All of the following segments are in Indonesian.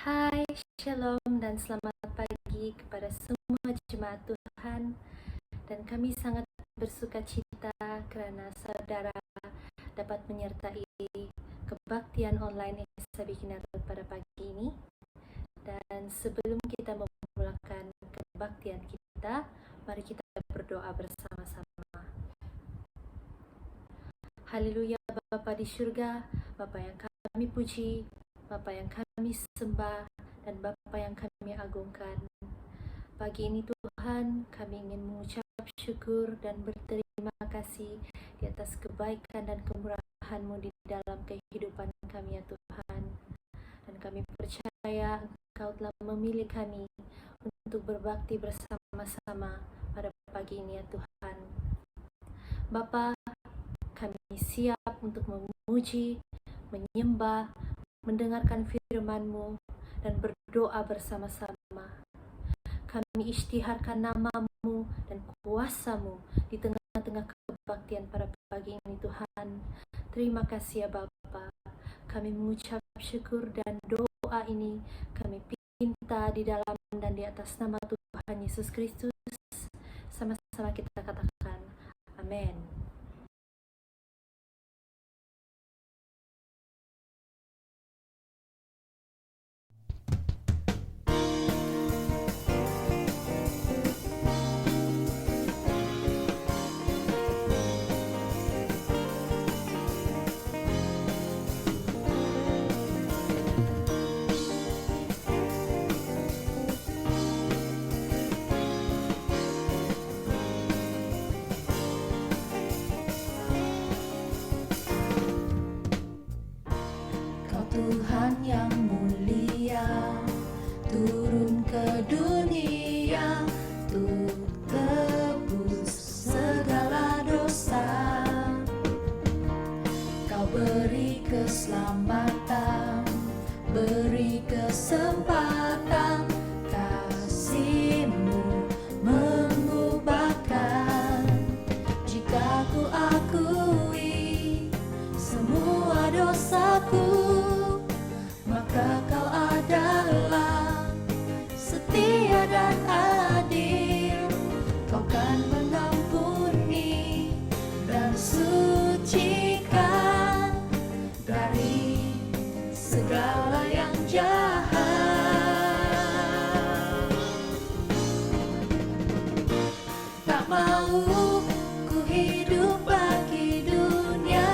Hai, Shalom dan selamat pagi kepada semua jemaat Tuhan. Dan kami sangat bersuka cita karena saudara dapat menyertai kebaktian online Esa Bikinatul pada pagi ini. Dan sebelum kita memulakan kebaktian kita, mari kita berdoa bersama-sama. Haleluya, Bapa di surga, Bapa yang kami puji, Bapa yang kami sembah, dan Bapa yang kami agungkan. Pagi ini Tuhan, kami ingin mengucap syukur dan berterima kasih di atas kebaikan dan kemurahan-Mu di dalam kehidupan kami ya Tuhan. Dan kami percaya Engkau telah memilih kami untuk berbakti bersama-sama pada pagi ini ya Tuhan. Bapa, kami siap untuk memuji, menyembah, mendengarkan firman-Mu, dan berdoa bersama-sama. Kami isytiharkan nama-Mu dan kuasa-Mu di tengah-tengah kebaktian pada pagi ini Tuhan. Terima kasih ya Bapa. Kami mengucap syukur dan doa ini kami pinta di dalam dan di atas nama Tuhan Yesus Kristus. Sama-sama kita katakan amin. Tuhan yang mulia turun ke dunia untuk tebus segala dosa. Kau beri keselamatan, beri kesempatan, kasih-Mu mengubahkan. Jika ku akui semua dosaku, maka Kau adalah setia dan adil. Kau kan mengampuni dan sucikan dari segala yang jahat. Tak mau ku hidup bagi dunia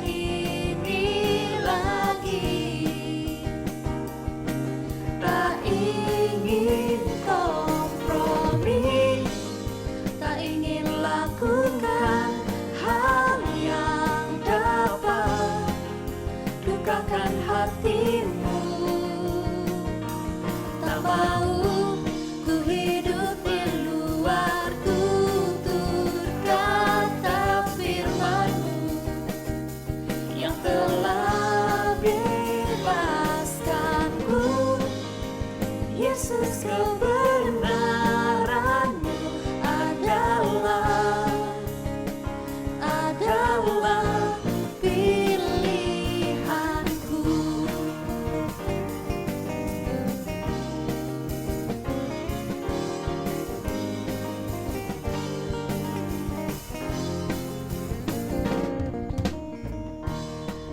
ini lagi. Tak ingin kompromi, tak ingin lakukan hal yang dapat dukakan hati-Mu. Tak mau ku hidup di luar tutur kata firman-Mu yang telah bebaskanku. Yesus, kebenaran-Mu adalah pilihanku.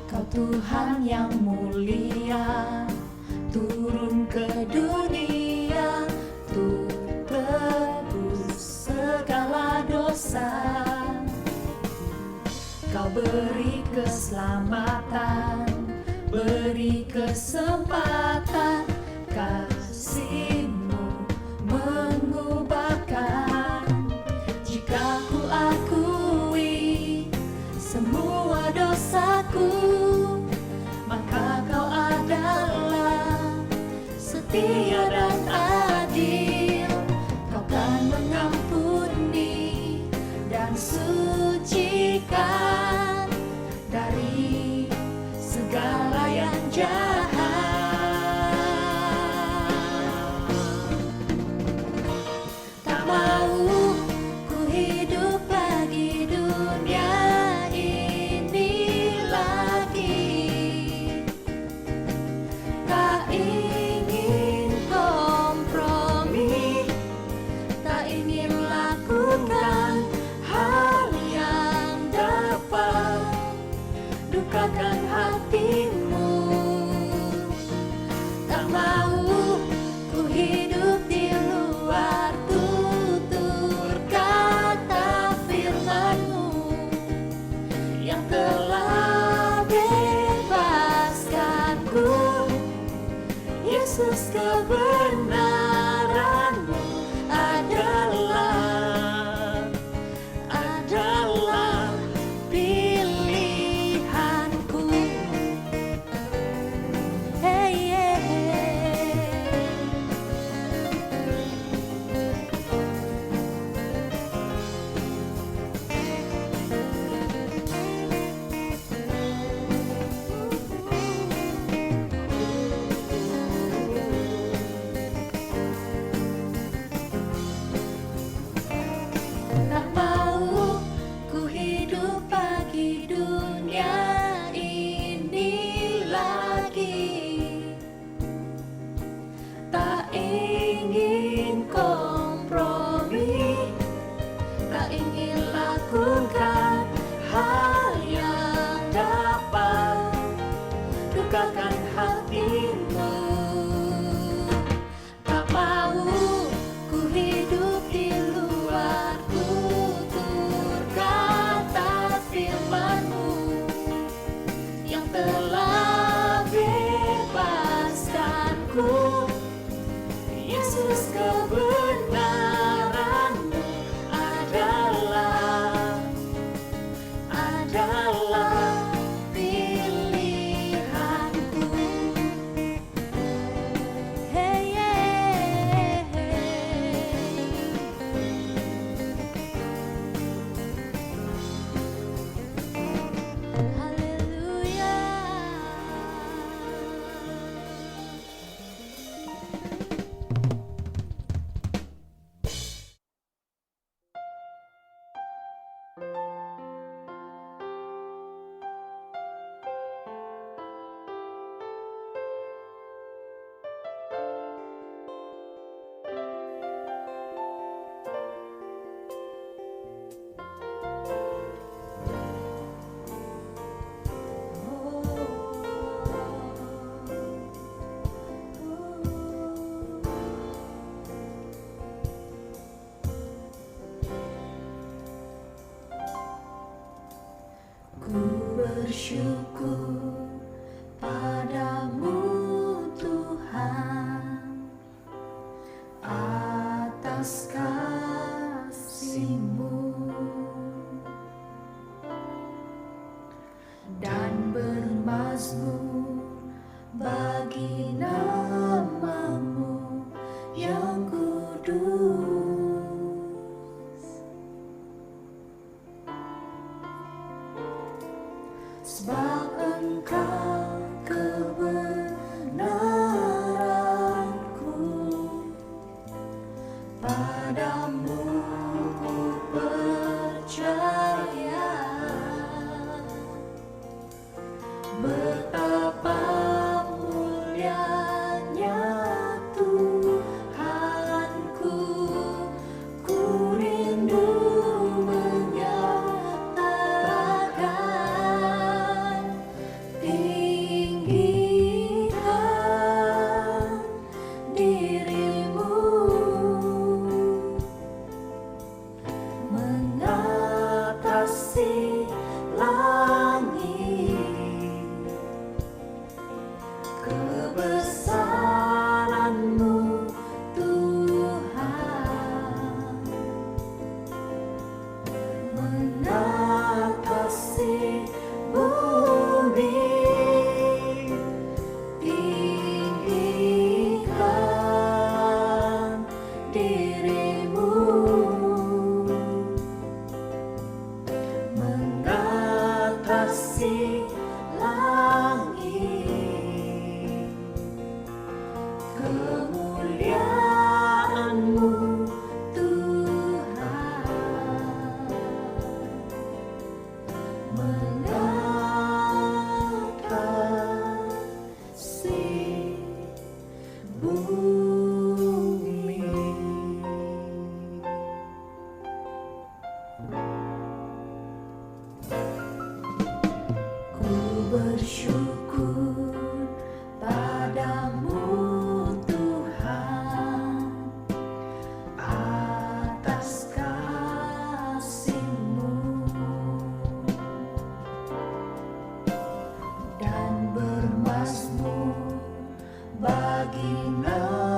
Kau Tuhan yang mulia turun ke dunia untuk tebus segala dosa. Kau beri keselamatan, beri kesempatan, kasih-Mu mengubahkan. Jika ku akui semua dosaku, maka Kau adalah setia dan adil. Kau kan mengampuni dan sucikan dari segala yang jahat. Tak mau ku hidup bagi dunia ini lagi. Tak ingin kebenaran-Mu adalah pilihanku. Hey, hey, tak mau ku hidup bagi dunia ini lagi. Tak ingin kompromi, tak ingin lakukan hal yang dapat dukakan hatimu. Tak mau ku hidup di luar tutur kata firman-Mu yang telah bebaskanku. Yesus, kebenaran-Mu adalah pilihanku. Hey, hey, haleluya. Ku bersyukur padamu Tuhan atas kasih-Mu dan bermazmur bagi nama-Mu yang kudus. Sebab Engkau kebenaranku, padamu ku percaya. Betapa mulianya Tuhanku, ku rindu menyatakan tinggikan diri-Mu mengatasi langit. Kebesaran-Mu Tuhan mengatasi bumi. Tinggikan diri-Mu mengatasi langit. Kemuliaan-Mu Tuhan mengatasi bumi. Ku bersyukur padamu Tuhan atas kasih-Mu dan bermazmur bagi nama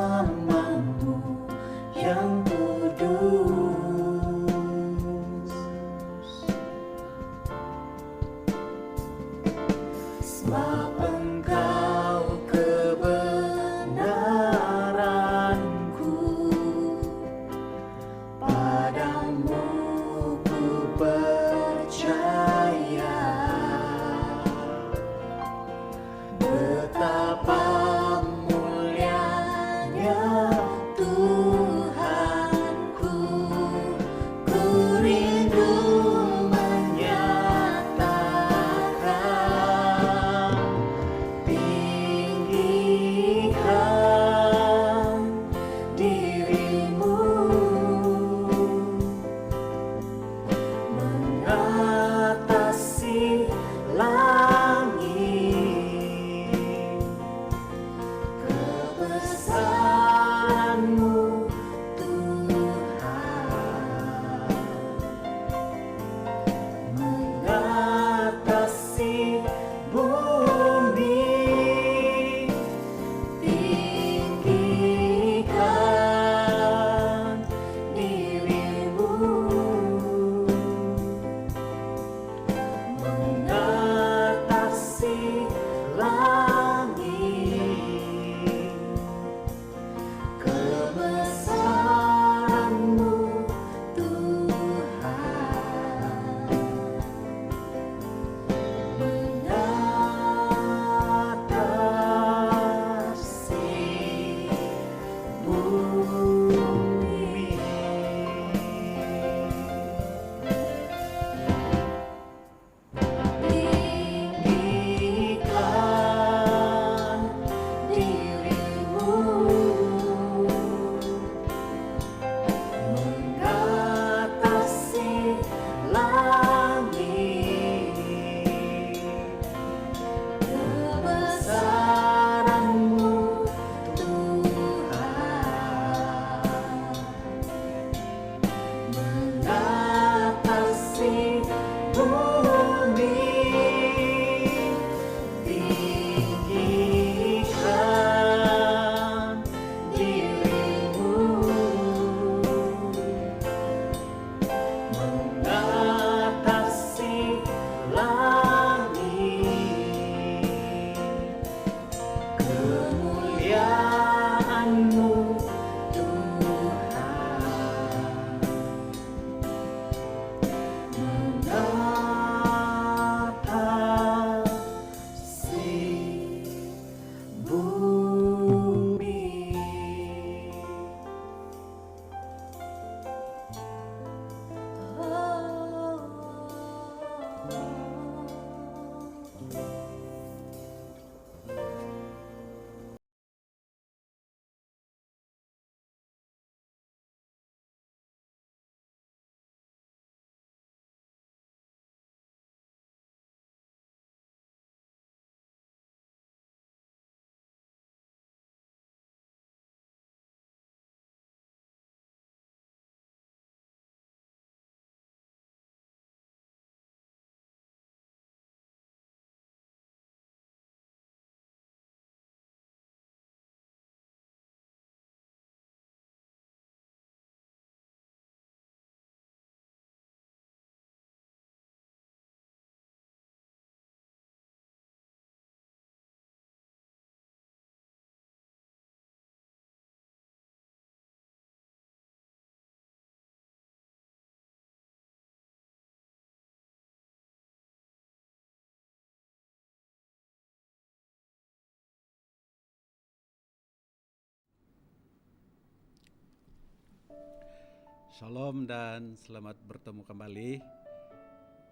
Shalom dan selamat bertemu kembali.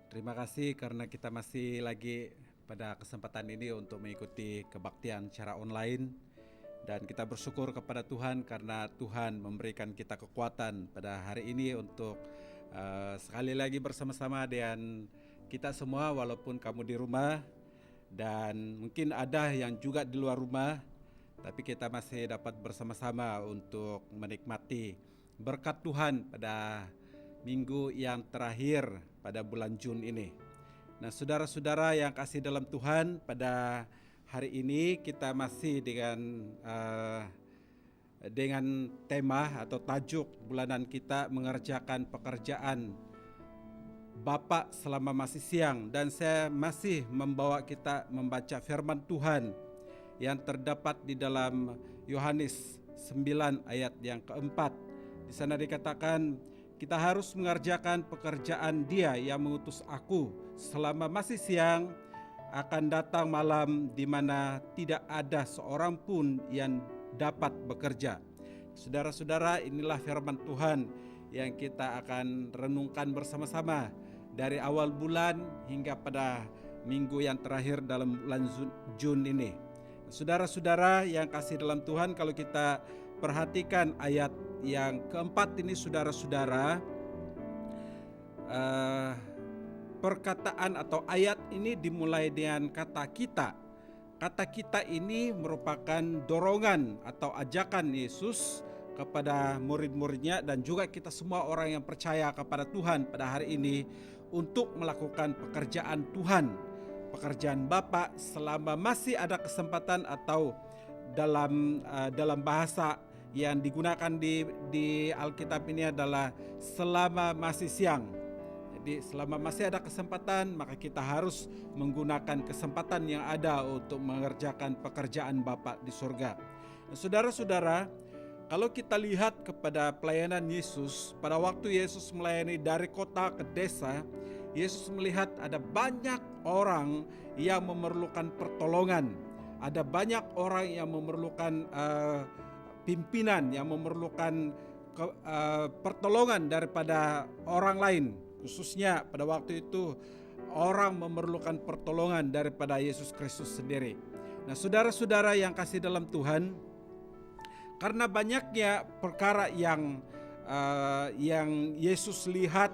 Terima kasih karena kita masih lagi pada kesempatan ini untuk mengikuti kebaktian secara online. Dan kita bersyukur kepada Tuhan karena Tuhan memberikan kita kekuatan pada hari ini untuk sekali lagi bersama-sama dengan kita semua, walaupun kamu di rumah dan mungkin ada yang juga di luar rumah, tapi kita masih dapat bersama-sama untuk menikmati berkat Tuhan pada minggu yang terakhir pada bulan Jun ini. Nah, saudara-saudara yang kasih dalam Tuhan, pada hari ini kita masih dengan tema atau tajuk bulanan kita mengerjakan pekerjaan Bapa selama masih siang, dan saya masih membawa kita membaca firman Tuhan yang terdapat di dalam Yohanes 9 ayat yang keempat. Di sana dikatakan kita harus mengerjakan pekerjaan Dia yang mengutus aku selama masih siang, akan datang malam di mana tidak ada seorang pun yang dapat bekerja. Saudara-saudara, inilah firman Tuhan yang kita akan renungkan bersama-sama dari awal bulan hingga pada minggu yang terakhir dalam bulan Jun ini. Saudara-saudara yang kasih dalam Tuhan, kalau kita perhatikan ayat yang keempat ini, saudara-saudara, perkataan atau ayat ini dimulai dengan kata kita. Kata kita ini merupakan dorongan atau ajakan Yesus kepada murid-muridnya dan juga kita semua orang yang percaya kepada Tuhan pada hari ini untuk melakukan pekerjaan Tuhan, pekerjaan Bapa selama masih ada kesempatan, atau dalam bahasa yang digunakan di Alkitab ini adalah selama masih siang. Jadi selama masih ada kesempatan, maka kita harus menggunakan kesempatan yang ada untuk mengerjakan pekerjaan Bapa di surga. Nah, saudara-saudara, kalau kita lihat kepada pelayanan Yesus, pada waktu Yesus melayani dari kota ke desa, Yesus melihat ada banyak orang yang memerlukan pertolongan. Ada banyak orang yang memerlukan pimpinan, yang memerlukan pertolongan daripada orang lain. Khususnya pada waktu itu orang memerlukan pertolongan daripada Yesus Kristus sendiri. Nah, saudara-saudara yang kasih dalam Tuhan, karena banyaknya perkara yang Yesus lihat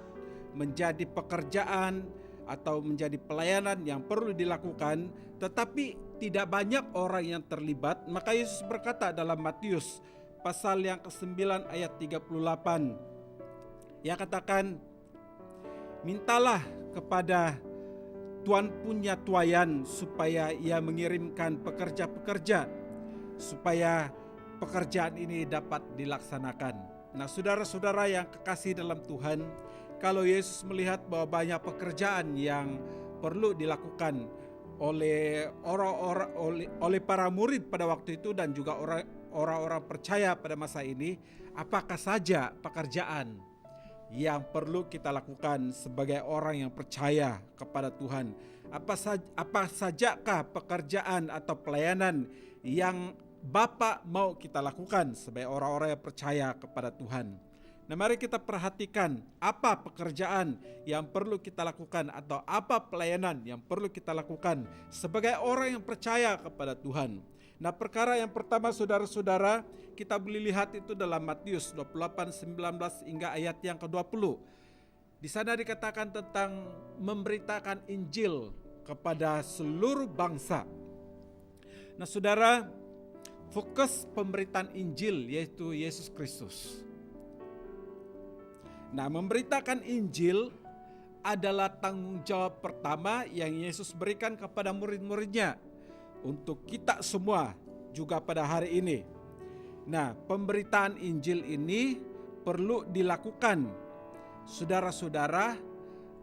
menjadi pekerjaan atau menjadi pelayanan yang perlu dilakukan, tetapi tidak banyak orang yang terlibat, maka Yesus berkata dalam Matius pasal yang ke-9 ayat 38, Ia katakan, mintalah kepada Tuan punya tuayan supaya Ia mengirimkan pekerja-pekerja supaya pekerjaan ini dapat dilaksanakan. Nah, saudara-saudara yang kekasih dalam Tuhan, kalau Yesus melihat bahwa banyak pekerjaan yang perlu dilakukan oleh para murid pada waktu itu dan juga orang-orang percaya pada masa ini, apakah saja pekerjaan yang perlu kita lakukan sebagai orang yang percaya kepada Tuhan? Apa sajakah pekerjaan atau pelayanan yang Bapa mau kita lakukan sebagai orang-orang yang percaya kepada Tuhan? Nah, mari kita perhatikan apa pekerjaan yang perlu kita lakukan atau apa pelayanan yang perlu kita lakukan sebagai orang yang percaya kepada Tuhan. Nah, perkara yang pertama, saudara-saudara, kita boleh lihat itu dalam Matius 28:19 hingga ayat yang ke-20. Di sana dikatakan tentang memberitakan Injil kepada seluruh bangsa. Nah, saudara, fokus pemberitaan Injil yaitu Yesus Kristus. Nah, memberitakan Injil adalah tanggung jawab pertama yang Yesus berikan kepada murid-muridnya untuk kita semua juga pada hari ini. Nah, pemberitaan Injil ini perlu dilakukan, saudara-saudara,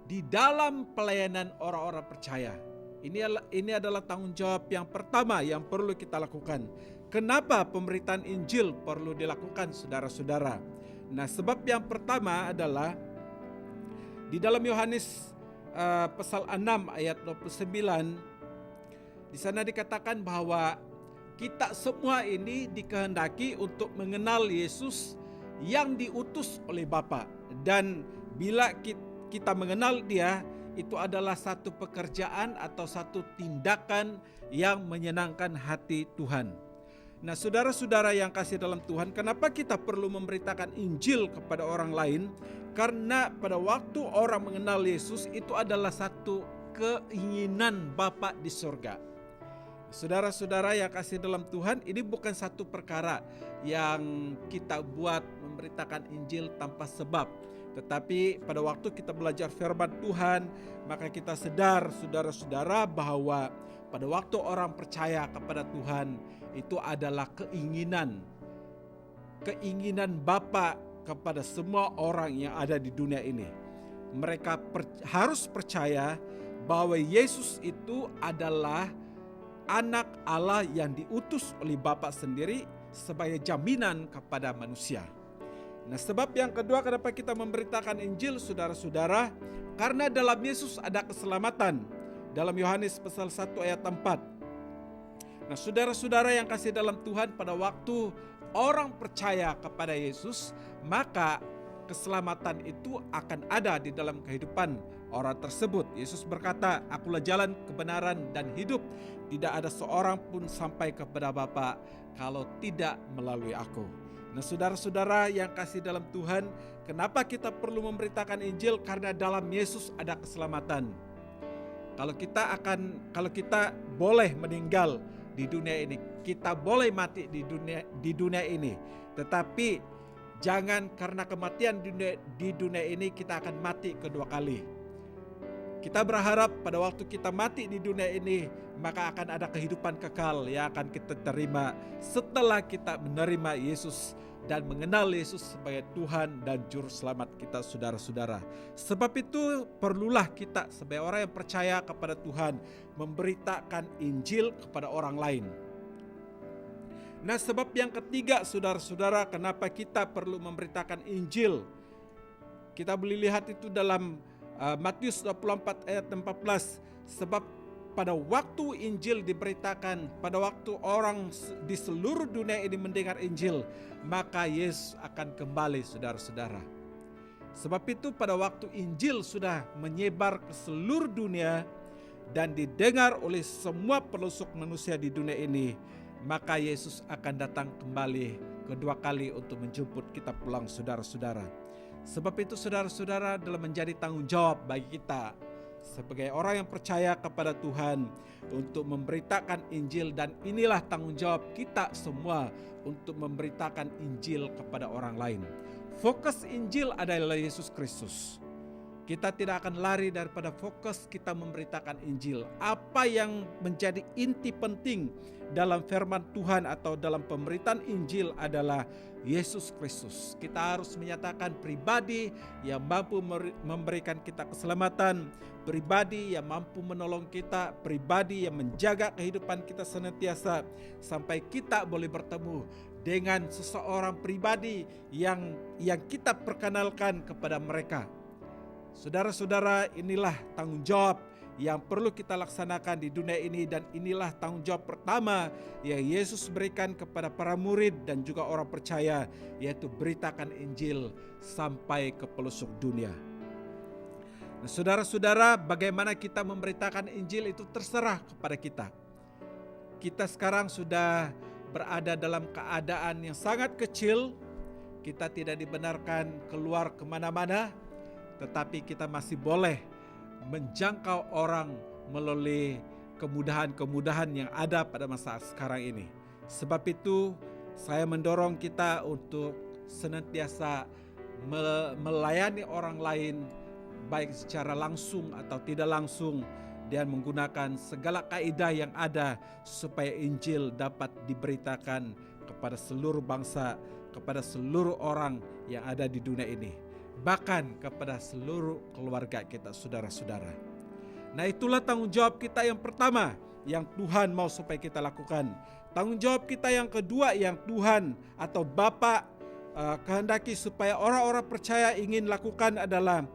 di dalam pelayanan orang-orang percaya. Ini adalah tanggung jawab yang pertama yang perlu kita lakukan. Kenapa pemberitaan Injil perlu dilakukan, saudara-saudara? Nah, sebab yang pertama adalah di dalam Yohanes pasal 6 ayat 29, di sana dikatakan bahwa kita semua ini dikehendaki untuk mengenal Yesus yang diutus oleh Bapa. Dan bila kita mengenal Dia, itu adalah satu pekerjaan atau satu tindakan yang menyenangkan hati Tuhan. Nah, saudara-saudara yang kasih dalam Tuhan, kenapa kita perlu memberitakan Injil kepada orang lain? Karena pada waktu orang mengenal Yesus, itu adalah satu keinginan Bapa di surga. Saudara-saudara yang kasih dalam Tuhan, ini bukan satu perkara yang kita buat memberitakan Injil tanpa sebab. Tetapi pada waktu kita belajar firman Tuhan, maka kita sadar, saudara-saudara, bahwa pada waktu orang percaya kepada Tuhan, itu adalah keinginan Bapa kepada semua orang yang ada di dunia ini. Mereka harus percaya bahwa Yesus itu adalah anak Allah yang diutus oleh Bapa sendiri sebagai jaminan kepada manusia. Nah, sebab yang kedua kenapa kita memberitakan Injil, saudara-saudara, karena dalam Yesus ada keselamatan. Dalam Yohanes pasal 1 ayat 4. Nah, saudara-saudara yang kasih dalam Tuhan, pada waktu orang percaya kepada Yesus, maka keselamatan itu akan ada di dalam kehidupan orang tersebut. Yesus berkata, "Akulah jalan, kebenaran, dan hidup. Tidak ada seorang pun sampai kepada Bapa kalau tidak melalui Aku." Nah, saudara-saudara yang kasih dalam Tuhan, kenapa kita perlu memberitakan Injil? Karena dalam Yesus ada keselamatan. Kalau kita boleh meninggal di dunia ini, kita boleh mati di dunia ini, tetapi jangan karena kematian di dunia ini kita akan mati kedua kali. Kita berharap pada waktu kita mati di dunia ini, maka akan ada kehidupan kekal yang akan kita terima setelah kita menerima Yesus dan mengenal Yesus sebagai Tuhan dan Juru Selamat kita, saudara-saudara. Sebab itu perlulah kita sebagai orang yang percaya kepada Tuhan memberitakan Injil kepada orang lain. Nah, sebab yang ketiga, saudara-saudara, kenapa kita perlu memberitakan Injil? Kita boleh lihat itu dalam Matius 24 ayat 14. Sebab pada waktu Injil diberitakan, pada waktu orang di seluruh dunia ini mendengar Injil, maka Yesus akan kembali, saudara-saudara. Sebab itu pada waktu Injil sudah menyebar ke seluruh dunia dan didengar oleh semua pelosok manusia di dunia ini, maka Yesus akan datang kembali kedua kali untuk menjemput kita pulang, saudara-saudara. Sebab itu, saudara-saudara, dalam menjadi tanggung jawab bagi kita sebagai orang yang percaya kepada Tuhan untuk memberitakan Injil, dan inilah tanggung jawab kita semua untuk memberitakan Injil kepada orang lain. Fokus Injil adalah Yesus Kristus. Kita tidak akan lari daripada fokus kita memberitakan Injil. Apa yang menjadi inti penting dalam firman Tuhan atau dalam pemberitaan Injil adalah Yesus Kristus. Kita harus menyatakan pribadi yang mampu memberikan kita keselamatan, pribadi yang mampu menolong kita, pribadi yang menjaga kehidupan kita senantiasa sampai kita boleh bertemu dengan seseorang pribadi yang kita perkenalkan kepada mereka. Saudara-saudara, inilah tanggung jawab yang perlu kita laksanakan di dunia ini, dan inilah tanggung jawab pertama yang Yesus berikan kepada para murid dan juga orang percaya, yaitu beritakan Injil sampai ke pelosok dunia. Nah, saudara-saudara, bagaimana kita memberitakan Injil itu terserah kepada kita. Kita sekarang sudah berada dalam keadaan yang sangat kecil, kita tidak dibenarkan keluar kemana-mana, tetapi kita masih boleh menjangkau orang melalui kemudahan-kemudahan yang ada pada masa sekarang ini. Sebab itu saya mendorong kita untuk senantiasa melayani orang lain, baik secara langsung atau tidak langsung, dan menggunakan segala kaidah yang ada supaya Injil dapat diberitakan kepada seluruh bangsa, kepada seluruh orang yang ada di dunia ini, bahkan kepada seluruh keluarga kita, saudara-saudara. Nah, itulah tanggung jawab kita yang pertama yang Tuhan mau supaya kita lakukan. Tanggung jawab kita yang kedua yang Tuhan atau Bapa kehendaki supaya orang-orang percaya ingin lakukan adalah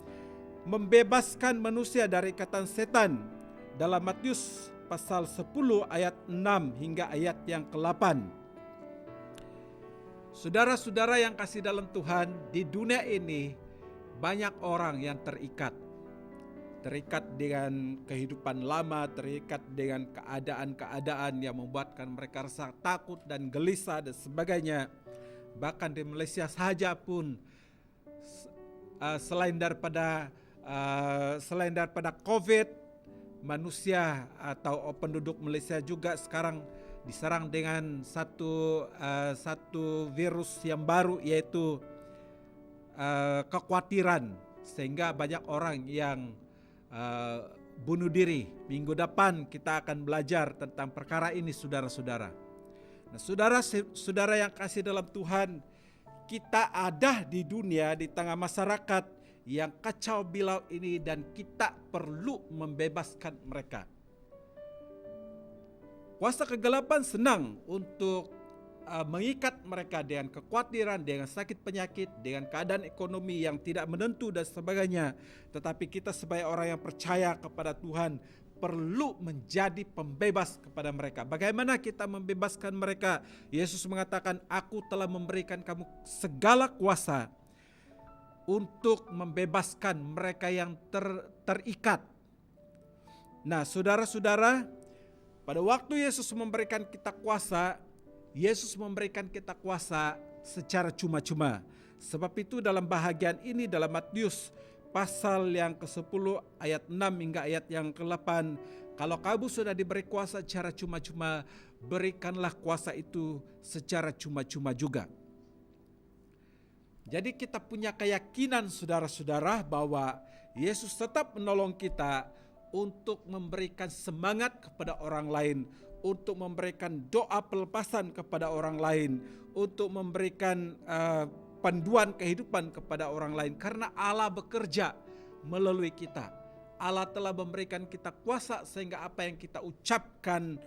membebaskan manusia dari ikatan setan. Dalam Matius pasal 10 ayat 6 hingga ayat yang ke-8. Saudara-saudara yang kasih dalam Tuhan, di dunia ini banyak orang yang terikat dengan kehidupan lama, terikat dengan keadaan-keadaan yang membuatkan mereka rasa takut dan gelisah dan sebagainya. Bahkan di Malaysia saja pun selain daripada COVID, manusia atau penduduk Malaysia juga sekarang diserang dengan satu virus yang baru, yaitu kekhawatiran, sehingga banyak orang yang bunuh diri. Minggu depan kita akan belajar tentang perkara ini, saudara-saudara. Nah, saudara-saudara yang kasih dalam Tuhan, kita ada di dunia di tengah masyarakat yang kacau bilau ini, dan kita perlu membebaskan mereka. Kuasa kegelapan senang untuk mengikat mereka dengan kekhawatiran, dengan sakit penyakit, dengan keadaan ekonomi yang tidak menentu dan sebagainya. Tetapi kita sebagai orang yang percaya kepada Tuhan perlu menjadi pembebas kepada mereka. Bagaimana kita membebaskan mereka? Yesus mengatakan, "Aku telah memberikan kamu segala kuasa untuk membebaskan mereka yang terikat." Nah, saudara-saudara, pada waktu Yesus memberikan kita kuasa, Yesus memberikan kita kuasa secara cuma-cuma. Sebab itu dalam bahagian ini dalam Matius pasal yang ke-10 ayat 6 hingga ayat yang ke-8, kalau kamu sudah diberi kuasa secara cuma-cuma, berikanlah kuasa itu secara cuma-cuma juga. Jadi kita punya keyakinan, saudara-saudara, bahwa Yesus tetap menolong kita untuk memberikan semangat kepada orang lain, untuk memberikan doa pelepasan kepada orang lain, untuk memberikan panduan kehidupan kepada orang lain. Karena Allah bekerja melalui kita. Allah telah memberikan kita kuasa sehingga apa yang kita ucapkan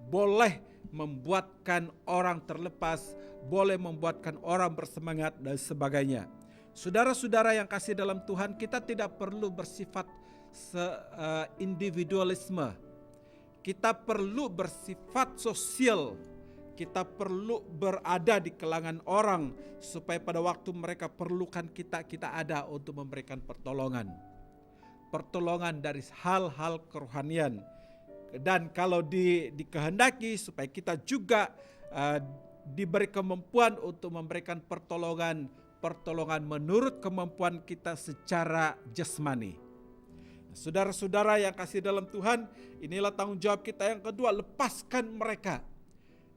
boleh membuatkan orang terlepas, boleh membuatkan orang bersemangat dan sebagainya. Saudara-saudara yang kasih dalam Tuhan, kita tidak perlu bersifat individualisme. Kita perlu bersifat sosial. Kita perlu berada di kalangan orang supaya pada waktu mereka perlukan kita, kita ada untuk memberikan pertolongan. Pertolongan dari hal-hal kerohanian. Dan kalau dikehendaki supaya kita juga diberi kemampuan untuk memberikan pertolongan menurut kemampuan kita secara jasmani. Saudara-saudara yang kasih dalam Tuhan, inilah tanggung jawab kita yang kedua, lepaskan mereka.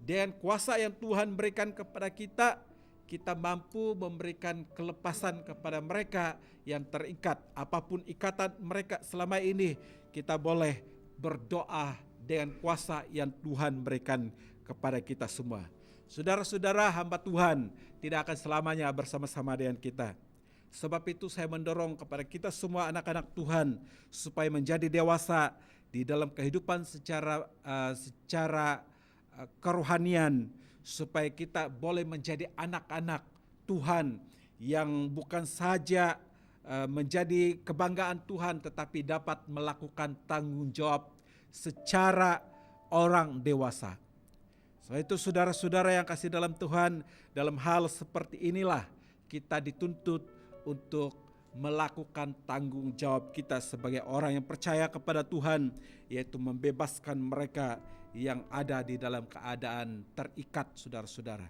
Dengan kuasa yang Tuhan berikan kepada kita, kita mampu memberikan kelepasan kepada mereka yang terikat. Apapun ikatan mereka selama ini, kita boleh berdoa dengan kuasa yang Tuhan berikan kepada kita semua. Saudara-saudara, hamba Tuhan tidak akan selamanya bersama-sama dengan kita. Sebab itu saya mendorong kepada kita semua anak-anak Tuhan supaya menjadi dewasa di dalam kehidupan secara kerohanian, supaya kita boleh menjadi anak-anak Tuhan yang bukan saja menjadi kebanggaan Tuhan, tetapi dapat melakukan tanggung jawab secara orang dewasa. Sebab itu saudara-saudara yang kasih dalam Tuhan, dalam hal seperti inilah kita dituntut untuk melakukan tanggung jawab kita sebagai orang yang percaya kepada Tuhan, yaitu membebaskan mereka yang ada di dalam keadaan terikat, saudara-saudara.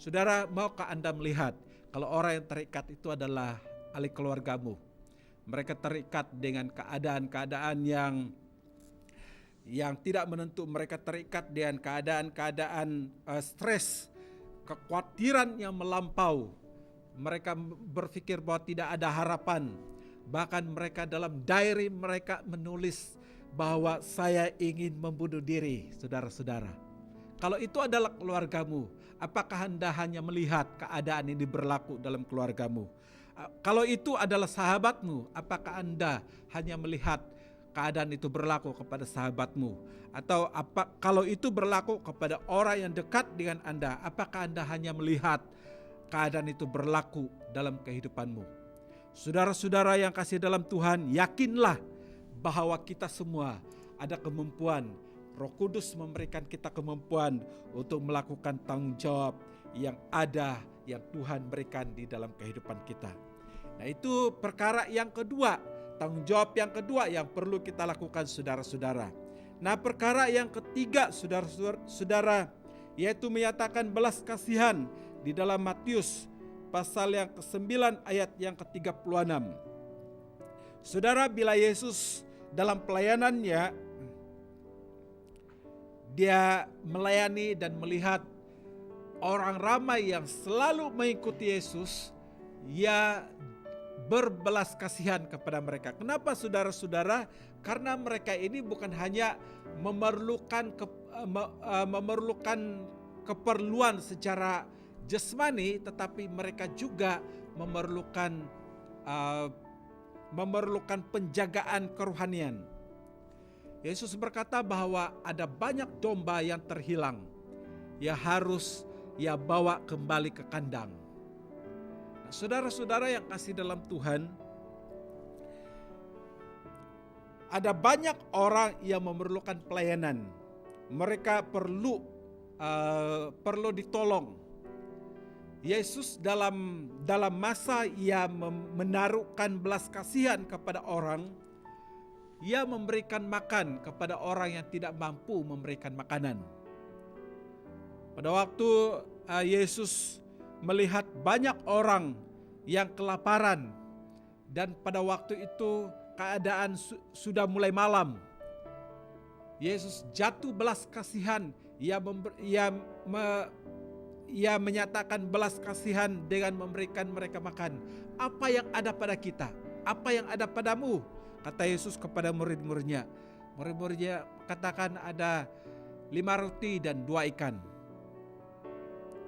Saudara, maukah Anda melihat kalau orang yang terikat itu adalah ahli keluargamu? Mereka terikat dengan keadaan-keadaan yang tidak menentu. Mereka terikat dengan keadaan-keadaan stres, kekhawatiran yang melampau. Mereka berpikir bahwa tidak ada harapan. Bahkan mereka dalam diary mereka menulis bahwa saya ingin membunuh diri, saudara-saudara. Kalau itu adalah keluargamu, apakah Anda hanya melihat keadaan ini berlaku dalam keluargamu? Kalau itu adalah sahabatmu, apakah Anda hanya melihat keadaan itu berlaku kepada sahabatmu? Atau kalau itu berlaku kepada orang yang dekat dengan Anda, apakah Anda hanya melihat keadaan itu berlaku dalam kehidupanmu? Saudara-saudara yang kasih dalam Tuhan, yakinlah bahwa kita semua ada kemampuan. Roh Kudus memberikan kita kemampuan untuk melakukan tanggung jawab yang ada yang Tuhan berikan di dalam kehidupan kita. Nah, itu perkara yang kedua, tanggung jawab yang kedua yang perlu kita lakukan saudara-saudara. Nah, perkara yang ketiga saudara-saudara, yaitu menyatakan belas kasihan di dalam Matius pasal yang ke-9 ayat yang ke-36. Saudara, bila Yesus dalam pelayanannya dia melayani dan melihat orang ramai yang selalu mengikuti Yesus, ia berbelas kasihan kepada mereka. Kenapa saudara-saudara? Karena mereka ini bukan hanya memerlukan keperluan secara jasmani, tetapi mereka juga memerlukan penjagaan kerohanian. Yesus berkata bahwa ada banyak domba yang terhilang, yang harus ia bawa kembali ke kandang. Nah, saudara-saudara yang kasih dalam Tuhan, ada banyak orang yang memerlukan pelayanan. Mereka perlu ditolong. Yesus dalam masa ia menaruhkan belas kasihan kepada orang, ia memberikan makan kepada orang yang tidak mampu memberikan makanan. Pada waktu Yesus melihat banyak orang yang kelaparan, dan pada waktu itu keadaan sudah mulai malam, Yesus jatuh belas kasihan. Ia menyatakan belas kasihan dengan memberikan mereka makan. Apa yang ada pada kita? Apa yang ada padamu? Kata Yesus kepada murid-muridnya. Murid-muridnya katakan ada 5 roti dan 2 ikan.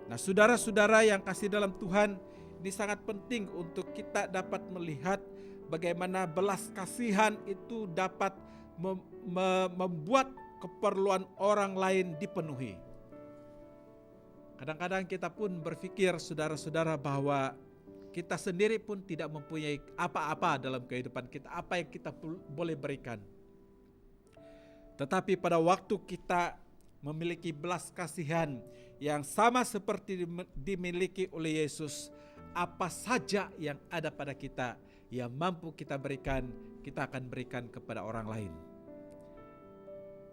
Nah, saudara-saudara yang kasih dalam Tuhan, ini sangat penting untuk kita dapat melihat bagaimana belas kasihan itu dapat membuat keperluan orang lain dipenuhi. Kadang-kadang kita pun berpikir saudara-saudara bahwa kita sendiri pun tidak mempunyai apa-apa dalam kehidupan kita, apa yang kita boleh berikan. Tetapi pada waktu kita memiliki belas kasihan yang sama seperti dimiliki oleh Yesus, apa saja yang ada pada kita yang mampu kita berikan, kita akan berikan kepada orang lain.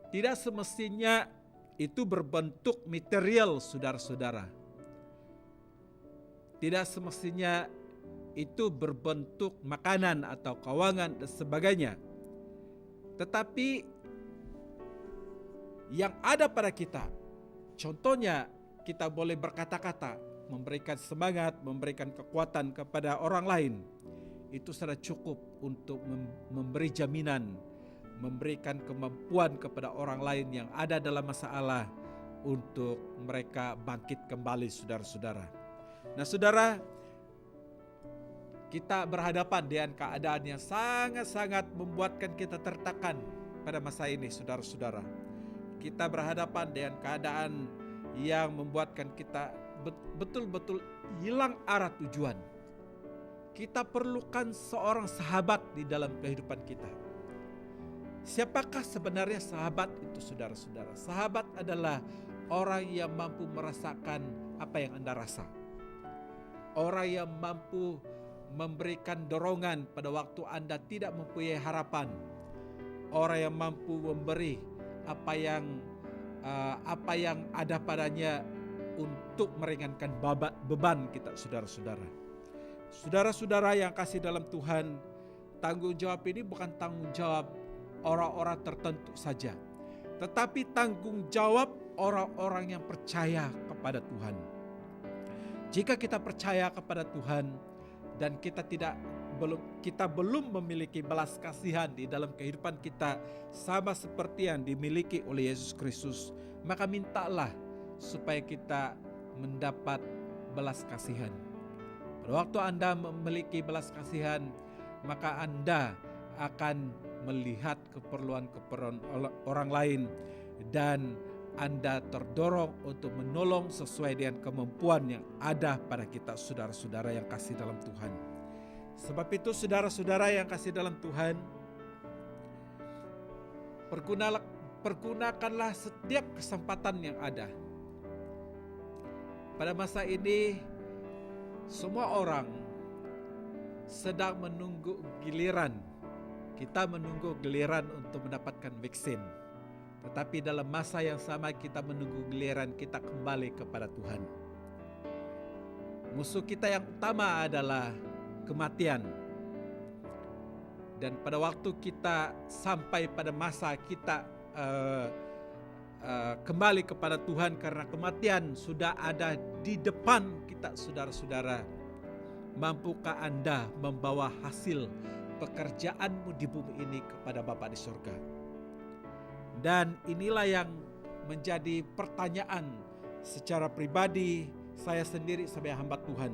Tidak semestinya itu berbentuk material, saudara-saudara. Tidak semestinya itu berbentuk makanan atau keuangan dan sebagainya. Tetapi yang ada pada kita, contohnya kita boleh berkata-kata, memberikan semangat, memberikan kekuatan kepada orang lain. Itu sudah cukup untuk memberi jaminan, memberikan kemampuan kepada orang lain yang ada dalam masalah untuk mereka bangkit kembali, saudara-saudara. Nah, saudara, kita berhadapan dengan keadaan yang sangat-sangat membuatkan kita tertekan pada masa ini, saudara-saudara. Kita berhadapan dengan keadaan yang membuatkan kita betul-betul hilang arah tujuan. Kita perlukan seorang sahabat di dalam kehidupan kita. Siapakah sebenarnya sahabat itu, saudara-saudara? Sahabat adalah orang yang mampu merasakan apa yang Anda rasa. Orang yang mampu memberikan dorongan pada waktu Anda tidak mempunyai harapan. Orang yang mampu memberi apa yang ada padanya untuk meringankan beban kita, saudara-saudara. Saudara-saudara yang kasih dalam Tuhan, tanggung jawab ini bukan tanggung jawab orang-orang tertentu saja, tetapi tanggung jawab orang-orang yang percaya kepada Tuhan. Jika kita percaya kepada Tuhan dan kita belum memiliki belas kasihan di dalam kehidupan kita sama seperti yang dimiliki oleh Yesus Kristus, maka mintalah supaya kita mendapat belas kasihan. Pada waktu Anda memiliki belas kasihan, maka Anda akan melihat keperluan orang lain dan Anda terdorong untuk menolong sesuai dengan kemampuan yang ada pada kita, saudara-saudara yang kasih dalam Tuhan. Sebab itu, saudara-saudara yang kasih dalam Tuhan, pergunakanlah setiap kesempatan yang ada. pada masa ini semua orang sedang menunggu giliran. Kita menunggu giliran untuk mendapatkan vaksin. Tetapi dalam masa yang sama kita menunggu giliran kita kembali kepada Tuhan. Musuh kita yang utama adalah kematian. Dan pada waktu kita sampai pada masa kita kembali kepada Tuhan karena kematian sudah ada di depan kita, saudara-saudara. Mampukah Anda membawa hasil pekerjaanmu di bumi ini kepada Bapa di surga? Dan inilah yang menjadi pertanyaan secara pribadi saya sendiri sebagai hamba Tuhan.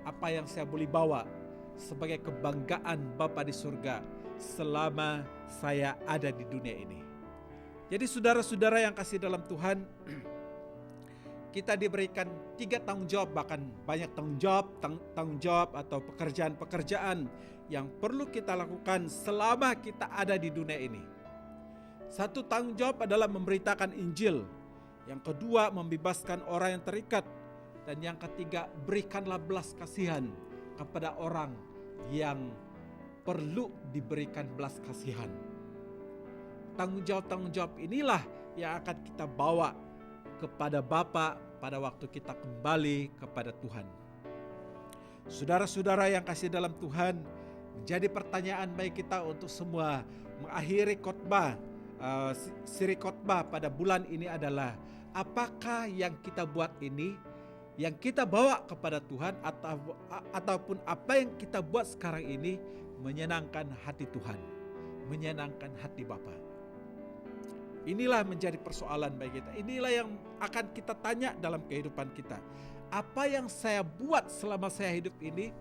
Apa yang saya boleh bawa sebagai kebanggaan Bapa di surga selama saya ada di dunia ini? Jadi saudara-saudara yang kasih dalam Tuhan, kita diberikan 3 tanggung jawab, bahkan banyak tanggung jawab atau pekerjaan-pekerjaan yang perlu kita lakukan selama kita ada di dunia ini. Satu tanggung jawab adalah memberitakan Injil. Yang kedua, membebaskan orang yang terikat. Dan yang ketiga, berikanlah belas kasihan kepada orang yang perlu diberikan belas kasihan. Tanggung jawab inilah yang akan kita bawa kepada Bapa pada waktu kita kembali kepada Tuhan. Saudara-saudara yang kasih dalam Tuhan, menjadi pertanyaan bagi kita untuk semua mengakhiri khotbah, siri khotbah pada bulan ini adalah, apakah yang kita buat ini, yang kita bawa kepada Tuhan ataupun apa yang kita buat sekarang ini menyenangkan hati Tuhan, menyenangkan hati Bapa. Inilah menjadi persoalan bagi kita. Inilah yang akan kita tanya dalam kehidupan kita. Apa yang saya buat selama saya hidup ini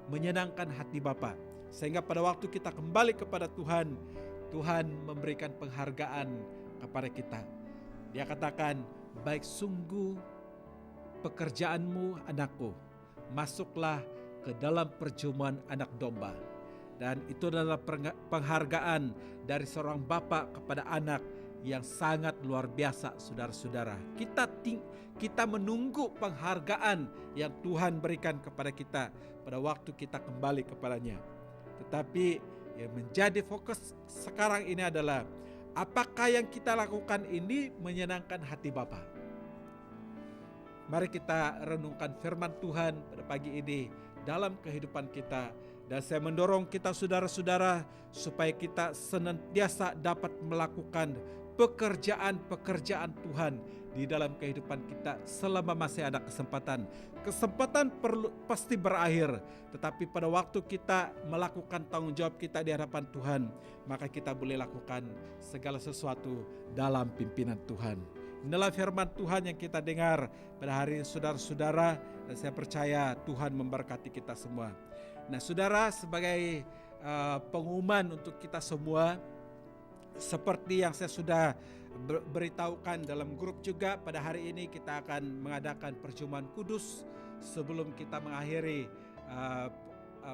menyenangkan hati Bapa, sehingga pada waktu kita kembali kepada Tuhan, Tuhan memberikan penghargaan kepada kita. Dia katakan, baik sungguh pekerjaanmu anakku, masuklah ke dalam perjamuan anak domba. Dan itu adalah penghargaan dari seorang bapa kepada anak yang sangat luar biasa, saudara-saudara. Kita menunggu penghargaan yang Tuhan berikan kepada kita pada waktu kita kembali kepadanya. Tetapi yang menjadi fokus sekarang ini adalah, apakah yang kita lakukan ini menyenangkan hati Bapa? Mari kita renungkan firman Tuhan pada pagi ini dalam kehidupan kita. Dan saya mendorong kita saudara-saudara supaya kita senantiasa dapat melakukan pekerjaan-pekerjaan Tuhan di dalam kehidupan kita selama masih ada kesempatan. Kesempatan pasti berakhir, tetapi pada waktu kita melakukan tanggung jawab kita di hadapan Tuhan, maka kita boleh lakukan segala sesuatu dalam pimpinan Tuhan. Inilah firman Tuhan yang kita dengar pada hari ini, saudara-saudara, dan saya percaya Tuhan memberkati kita semua. Nah, saudara, sebagai pengumuman untuk kita semua, seperti yang saya sudah beritahukan dalam grup juga, pada hari ini kita akan mengadakan perjamuan kudus sebelum kita mengakhiri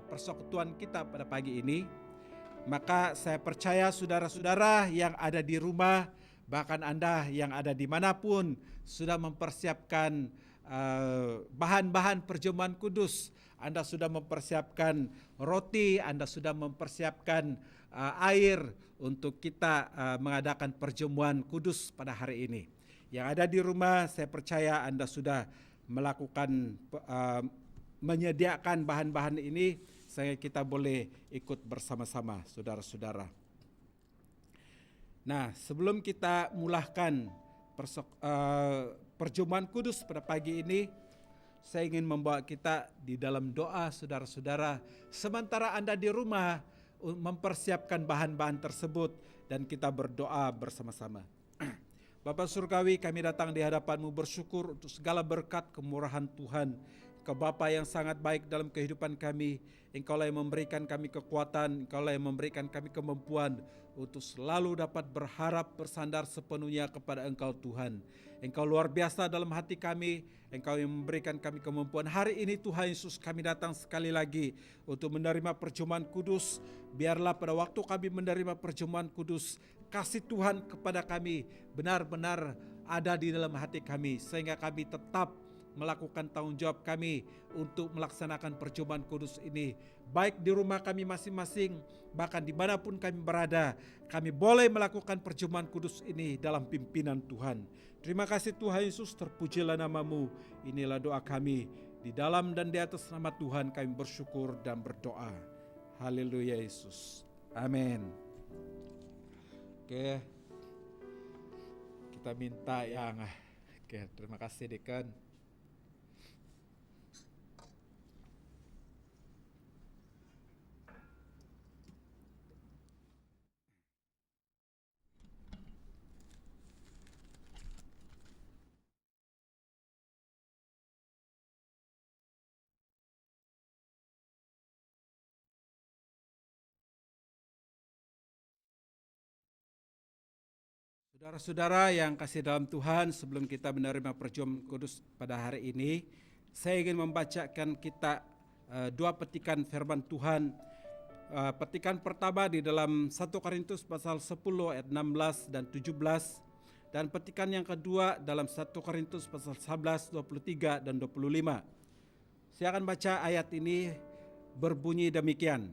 persekutuan kita pada pagi ini. Maka saya percaya saudara-saudara yang ada di rumah, bahkan Anda yang ada dimanapun, sudah mempersiapkan bahan-bahan perjamuan kudus. Anda sudah mempersiapkan roti, Anda sudah mempersiapkan air untuk kita mengadakan perjamuan kudus pada hari ini. Yang ada di rumah, saya percaya Anda sudah melakukan menyediakan bahan-bahan ini sehingga kita boleh ikut bersama-sama, saudara-saudara. Nah, sebelum kita mulahkan perjamuan kudus pada pagi ini, saya ingin membawa kita di dalam doa, saudara-saudara. Sementara Anda di rumah mempersiapkan bahan-bahan tersebut dan kita berdoa bersama-sama. Bapa Surgawi, kami datang di hadapan-Mu bersyukur untuk segala berkat kemurahan Tuhan. Engkau Bapa yang sangat baik dalam kehidupan kami. Engkaulah yang memberikan kami kekuatan, Engkaulah yang memberikan kami kemampuan untuk selalu dapat berharap bersandar sepenuhnya kepada Engkau Tuhan. Engkau luar biasa dalam hati kami, Engkau yang memberikan kami kemampuan. Hari ini Tuhan Yesus, kami datang sekali lagi untuk menerima perjamuan kudus. Biarlah pada waktu kami menerima perjamuan kudus, kasih Tuhan kepada kami benar-benar ada di dalam hati kami, sehingga kami tetap melakukan tanggung jawab kami untuk melaksanakan perjumpaan kudus ini. Baik di rumah kami masing-masing, bahkan dimanapun kami berada, kami boleh melakukan perjumpaan kudus ini dalam pimpinan Tuhan. Terima kasih Tuhan Yesus, terpujilah nama-Mu. Inilah doa kami. Di dalam dan di atas nama Tuhan kami bersyukur dan berdoa. Haleluya Yesus. Amin. Oke. Kita minta yang terima kasih Dekan. Saudara-saudara yang kasih dalam Tuhan, sebelum kita menerima perjumpaan kudus pada hari ini, saya ingin membacakan kita dua petikan firman Tuhan. Petikan pertama di dalam 1 Korintus pasal 10 ayat 16 dan 17, dan petikan yang kedua dalam 1 Korintus pasal 11, 23 dan 25. Saya akan baca ayat ini berbunyi demikian.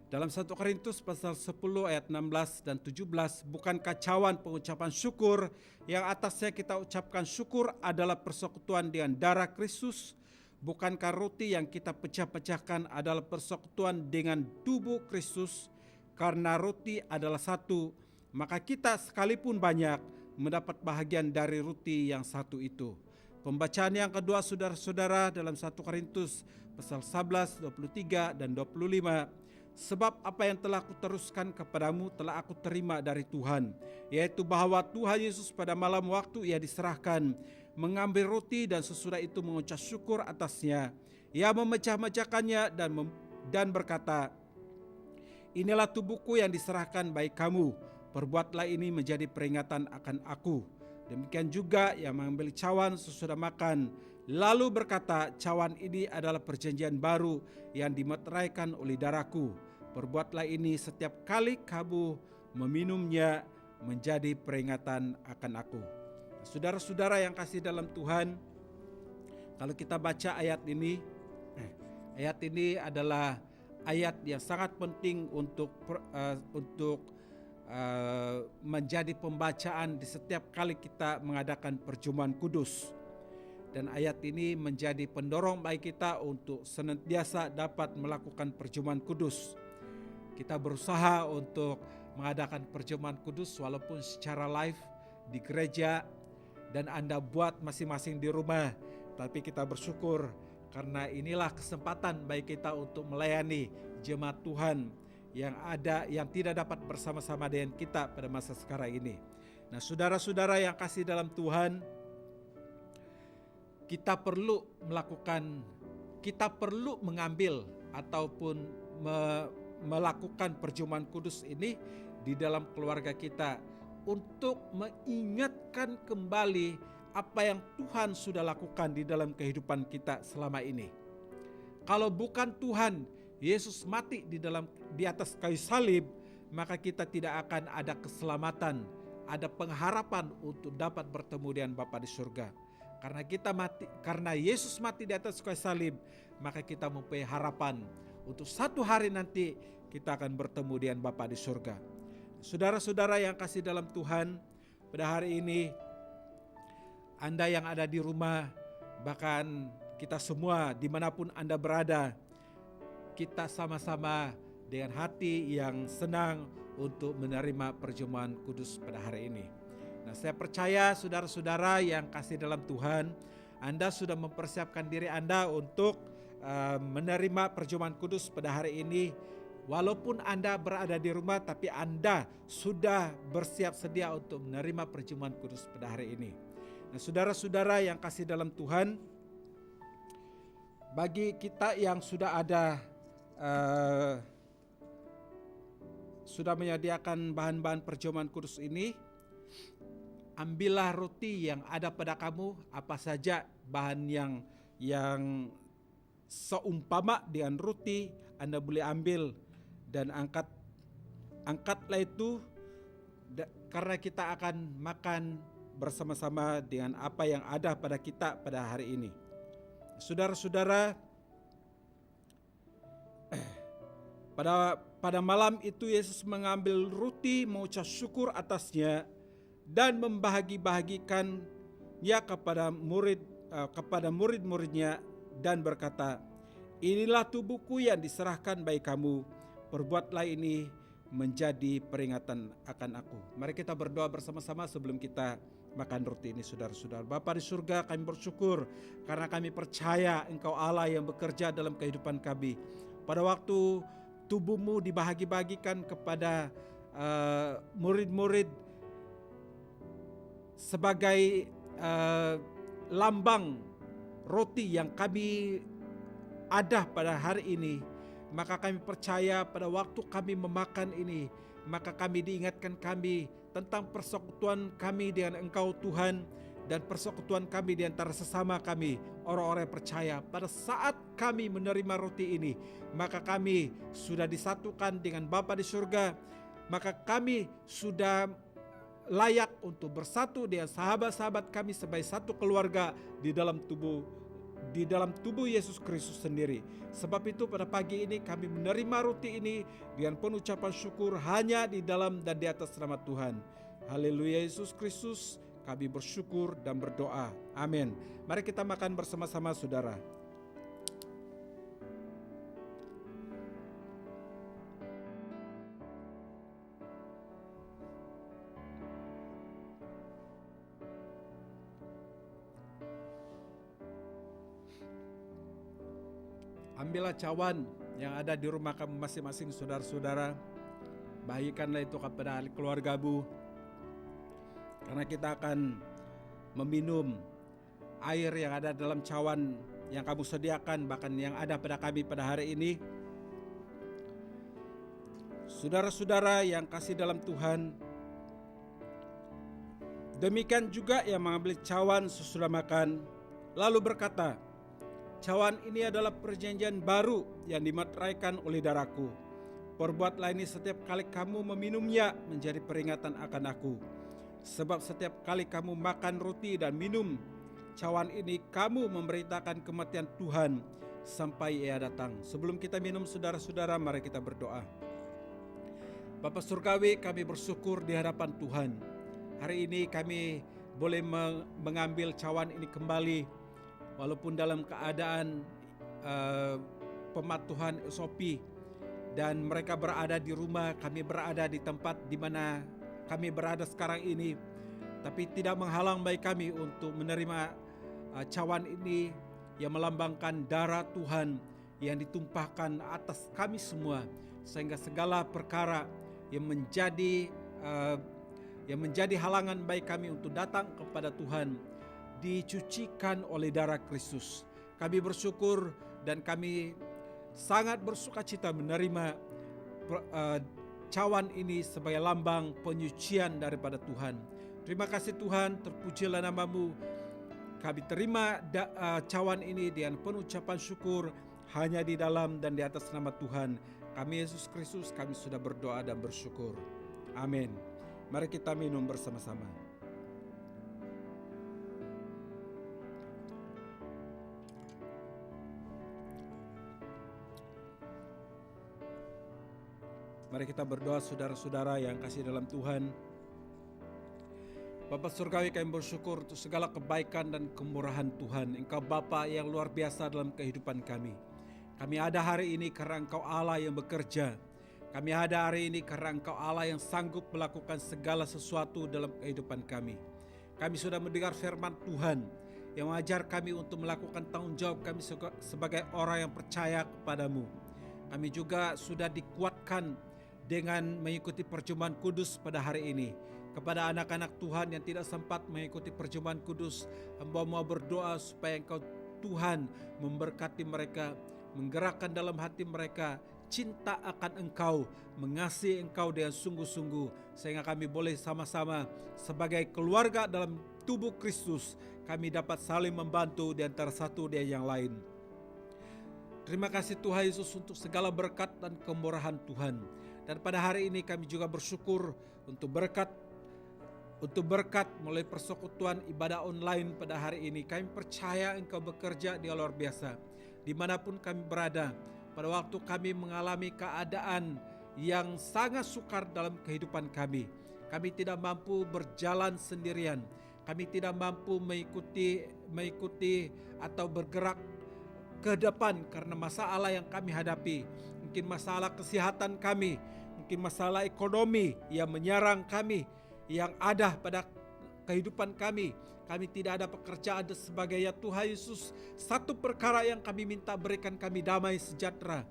Dalam 1 Korintus pasal 10 ayat 16 dan 17, bukan kacauan pengucapan syukur yang atasnya kita ucapkan syukur adalah persekutuan dengan darah Kristus. Bukankah roti yang kita pecah-pecahkan adalah persekutuan dengan tubuh Kristus? Karena roti adalah satu, maka kita sekalipun banyak mendapat bahagian dari roti yang satu itu. Pembacaan yang kedua saudara-saudara dalam 1 Korintus pasal 11, 23 dan 25. Sebab apa yang telah kuteruskan kepadamu telah aku terima dari Tuhan, yaitu bahwa Tuhan Yesus pada malam waktu ia diserahkan, mengambil roti dan sesudah itu mengucap syukur atasnya. Ia memecah-mecahkannya dan berkata, inilah tubuhku yang diserahkan bagi kamu, perbuatlah ini menjadi peringatan akan aku. Demikian juga ia mengambil cawan sesudah makan, lalu berkata, cawan ini adalah perjanjian baru yang dimeteraikan oleh darahku. Perbuatlah ini setiap kali kamu meminumnya menjadi peringatan akan aku. Saudara-saudara yang kasih dalam Tuhan, kalau kita baca ayat ini adalah ayat yang sangat penting untuk menjadi pembacaan di setiap kali kita mengadakan perjumpaan kudus. Dan ayat ini menjadi pendorong bagi kita untuk senantiasa dapat melakukan perjumpaan kudus. Kita berusaha untuk mengadakan perjumpaan kudus walaupun secara live di gereja dan Anda buat masing-masing di rumah. Tapi kita bersyukur karena inilah kesempatan bagi kita untuk melayani jemaat Tuhan yang tidak dapat bersama-sama dengan kita pada masa sekarang ini. Nah, saudara-saudara yang kasih dalam Tuhan, kita perlu mengambil ataupun melakukan perjumpaan kudus ini di dalam keluarga kita untuk mengingatkan kembali apa yang Tuhan sudah lakukan di dalam kehidupan kita selama ini. Kalau bukan Tuhan Yesus mati di atas kayu salib, maka kita tidak akan ada keselamatan, ada pengharapan untuk dapat bertemu dengan Bapa di surga. Karena Yesus mati di atas kayu salib, maka kita mempunyai harapan untuk satu hari nanti kita akan bertemu dengan Bapa di surga. Saudara-saudara yang kasih dalam Tuhan, pada hari ini Anda yang ada di rumah, bahkan kita semua dimanapun Anda berada, kita sama-sama dengan hati yang senang untuk menerima perjumpaan kudus pada hari ini. Nah, saya percaya saudara-saudara yang kasih dalam Tuhan, Anda sudah mempersiapkan diri Anda untuk menerima perjumpaan kudus pada hari ini. Walaupun Anda berada di rumah, tapi Anda sudah bersiap sedia untuk menerima perjumpaan kudus pada hari ini. Nah, saudara-saudara yang kasih dalam Tuhan, bagi kita yang sudah ada sudah menyediakan bahan-bahan perjumpaan kudus ini, ambillah roti yang ada pada kamu, apa saja bahan yang seumpama dengan roti Anda boleh ambil dan angkatlah itu karena kita akan makan bersama-sama dengan apa yang ada pada kita pada hari ini. Saudara-saudara, pada malam itu Yesus mengambil roti, mengucap syukur atasnya dan membagi-bagikannya kepada murid-muridnya dan berkata, "Inilah tubuhku yang diserahkan bagi kamu, perbuatlah ini menjadi peringatan akan aku." Mari kita berdoa bersama-sama sebelum kita makan roti ini, saudara-saudara. Bapa di surga, kami bersyukur karena kami percaya Engkau Allah yang bekerja dalam kehidupan kami. Pada waktu tubuhmu dibagi-bagikan kepada murid-murid sebagai lambang roti yang kami ada pada hari ini, maka kami percaya pada waktu kami memakan ini, maka kami diingatkan kami tentang persekutuan kami dengan Engkau Tuhan, dan persekutuan kami di antara sesama kami, orang-orang yang percaya. Pada saat kami menerima roti ini, maka kami sudah disatukan dengan Bapa di surga, maka kami sudah layak untuk bersatu dengan sahabat-sahabat kami sebagai satu keluarga di dalam tubuh Yesus Kristus sendiri. Sebab itu pada pagi ini kami menerima roti ini dengan penuh ucapan syukur hanya di dalam dan di atas nama Tuhan. Haleluya Yesus Kristus, kami bersyukur dan berdoa. Amin. Mari kita makan bersama-sama, saudara. Ambillah cawan yang ada di rumah kamu masing-masing, saudara-saudara. Bagikanlah itu kepada ahli keluargamu, karena kita akan meminum air yang ada dalam cawan yang kamu sediakan, bahkan yang ada pada kami pada hari ini. Saudara-saudara yang kasih dalam Tuhan, demikian juga yang mengambil cawan sesudah makan, lalu berkata, "Cawan ini adalah perjanjian baru yang dimateraikan oleh darahku. Perbuatlah ini setiap kali kamu meminumnya menjadi peringatan akan aku. Sebab setiap kali kamu makan roti dan minum cawan ini, kamu memberitakan kematian Tuhan sampai Ia datang." Sebelum kita minum, saudara-saudara, mari kita berdoa. Bapa Surgawi, kami bersyukur di hadapan Tuhan. Hari ini kami boleh mengambil cawan ini kembali, walaupun dalam keadaan pematuhan SOP, dan mereka berada di rumah, kami berada di tempat di mana kami berada sekarang ini, tapi tidak menghalang bagi kami untuk menerima cawan ini yang melambangkan darah Tuhan yang ditumpahkan atas kami semua, sehingga segala perkara yang menjadi halangan bagi kami untuk datang kepada Tuhan dicucikan oleh darah Kristus. Kami bersyukur dan kami sangat bersukacita menerima cawan ini sebagai lambang penyucian daripada Tuhan. Terima kasih Tuhan, terpujilah nama-Mu. Kami terima cawan ini dengan penuh ucapan syukur hanya di dalam dan di atas nama Tuhan kami Yesus Kristus. Kami sudah berdoa dan bersyukur. Amin. Mari kita minum bersama-sama. Mari kita berdoa, saudara-saudara yang kasih dalam Tuhan. Bapa Surgawi, kami bersyukur untuk segala kebaikan dan kemurahan Tuhan. Engkau Bapa yang luar biasa dalam kehidupan kami. Kami ada hari ini karena Engkau Allah yang bekerja. Kami ada hari ini karena Engkau Allah yang sanggup melakukan segala sesuatu dalam kehidupan kami. Kami sudah mendengar firman Tuhan yang mengajar kami untuk melakukan tanggung jawab kami sebagai orang yang percaya kepadamu. Kami juga sudah dikuatkan dengan mengikuti perjumpaan kudus pada hari ini. Kepada anak-anak Tuhan yang tidak sempat mengikuti perjumpaan kudus, hamba mau berdoa supaya Engkau Tuhan memberkati mereka, menggerakkan dalam hati mereka cinta akan Engkau, mengasihi Engkau dengan sungguh-sungguh, sehingga kami boleh sama-sama sebagai keluarga dalam tubuh Kristus, kami dapat saling membantu di antara satu dan yang lain. Terima kasih Tuhan Yesus untuk segala berkat dan kemurahan Tuhan. Dan pada hari ini kami juga bersyukur untuk berkat untuk berkat melalui persekutuan ibadah online pada hari ini. Kami percaya Engkau bekerja di luar biasa. Dimanapun kami berada, pada waktu kami mengalami keadaan yang sangat sukar dalam kehidupan kami. Kami tidak mampu berjalan sendirian. Kami tidak mampu mengikuti atau bergerak ke depan karena masalah yang kami hadapi. Mungkin masalah kesehatan kami, mungkin masalah ekonomi yang menyerang kami, yang ada pada kehidupan kami. Kami tidak ada pekerjaan dan sebagainya. Tuhan Yesus, satu perkara yang kami minta, berikan kami damai sejahtera.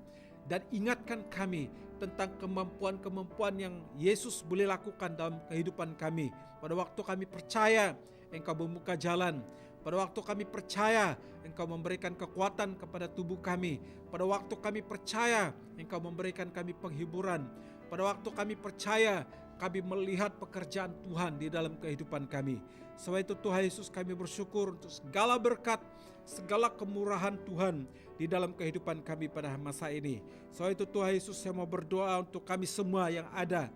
Dan ingatkan kami tentang kemampuan-kemampuan yang Yesus boleh lakukan dalam kehidupan kami. Pada waktu kami percaya Engkau membuka jalan. Pada waktu kami percaya Engkau memberikan kekuatan kepada tubuh kami. Pada waktu kami percaya Engkau memberikan kami penghiburan. Pada waktu kami percaya kami melihat pekerjaan Tuhan di dalam kehidupan kami. Sebab itu Tuhan Yesus, kami bersyukur untuk segala berkat, segala kemurahan Tuhan di dalam kehidupan kami pada masa ini. Sebab itu Tuhan Yesus, saya mau berdoa untuk kami semua yang ada,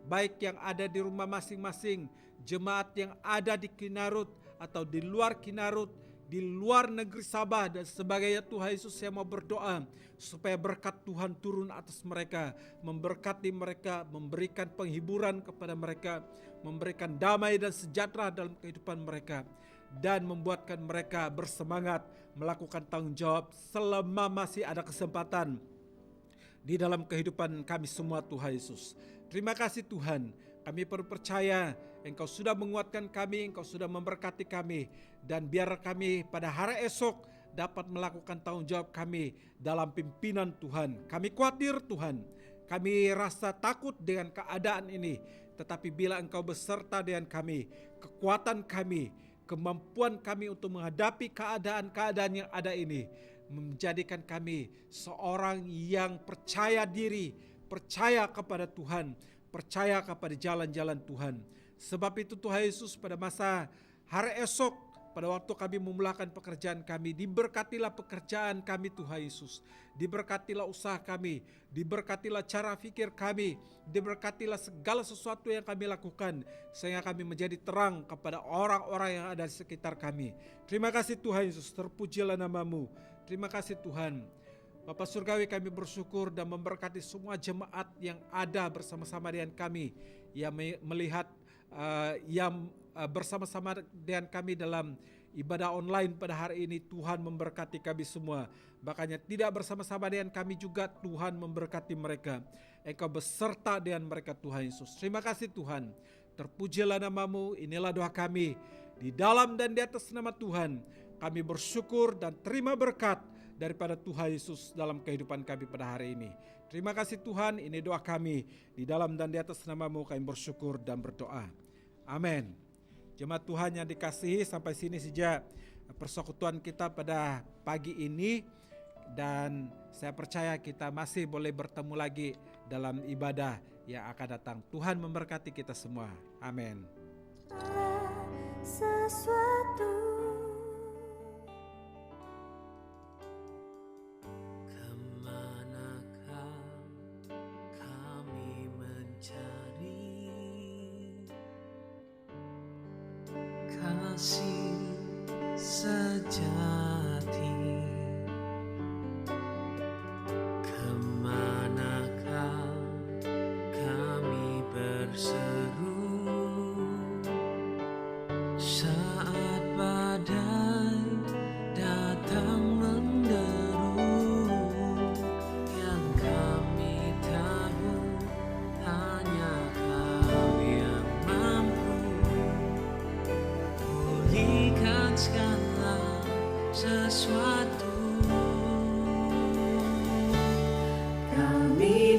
baik yang ada di rumah masing-masing, jemaat yang ada di Kinarut atau di luar Kinarut, di luar negeri Sabah dan sebagainya. Tuhan Yesus, saya mau berdoa supaya berkat Tuhan turun atas mereka, memberkati mereka, memberikan penghiburan kepada mereka, memberikan damai dan sejahtera dalam kehidupan mereka, dan membuatkan mereka bersemangat melakukan tanggung jawab selama masih ada kesempatan di dalam kehidupan kami semua. Tuhan Yesus, terima kasih Tuhan. Kami percaya Engkau sudah menguatkan kami, Engkau sudah memberkati kami, dan biar kami pada hari esok dapat melakukan tanggung jawab kami dalam pimpinan Tuhan. Kami khawatir Tuhan, kami rasa takut dengan keadaan ini, tetapi bila Engkau beserta dengan kami, kekuatan kami, kemampuan kami untuk menghadapi keadaan-keadaan yang ada ini, menjadikan kami seorang yang percaya diri, percaya kepada Tuhan, percaya kepada jalan-jalan Tuhan. Sebab itu Tuhan Yesus, pada masa hari esok, pada waktu kami memulakan pekerjaan kami, diberkatilah pekerjaan kami Tuhan Yesus. Diberkatilah usaha kami, diberkatilah cara fikir kami, diberkatilah segala sesuatu yang kami lakukan, sehingga kami menjadi terang kepada orang-orang yang ada di sekitar kami. Terima kasih Tuhan Yesus, terpujilah nama-Mu. Terima kasih Tuhan. Bapa Surgawi, kami bersyukur dan memberkati semua jemaat yang ada bersama-sama dengan kami, yang melihat bersama-sama dengan kami dalam ibadah online pada hari ini. Tuhan memberkati kami semua. Bahkan tidak bersama-sama dengan kami juga, Tuhan memberkati mereka. Engkau beserta dengan mereka Tuhan Yesus. Terima kasih Tuhan. Terpujilah nama-Mu. Inilah doa kami di dalam dan di atas nama Tuhan. Kami bersyukur dan terima berkat daripada Tuhan Yesus dalam kehidupan kami pada hari ini. Terima kasih Tuhan, ini doa kami. Di dalam dan di atas nama-Mu kami bersyukur dan berdoa. Amin. Jemaat Tuhan yang dikasihi, sampai sini saja persekutuan kita pada pagi ini. Dan saya percaya kita masih boleh bertemu lagi dalam ibadah yang akan datang. Tuhan memberkati kita semua. Amin. Sesuatu kemanakah kami mencari kasih sejati? Kemanakah kami berseru saat badai datang menderu? Yang kami tahu hanya Kau yang mampu pulihkan segala sesuatu. Kami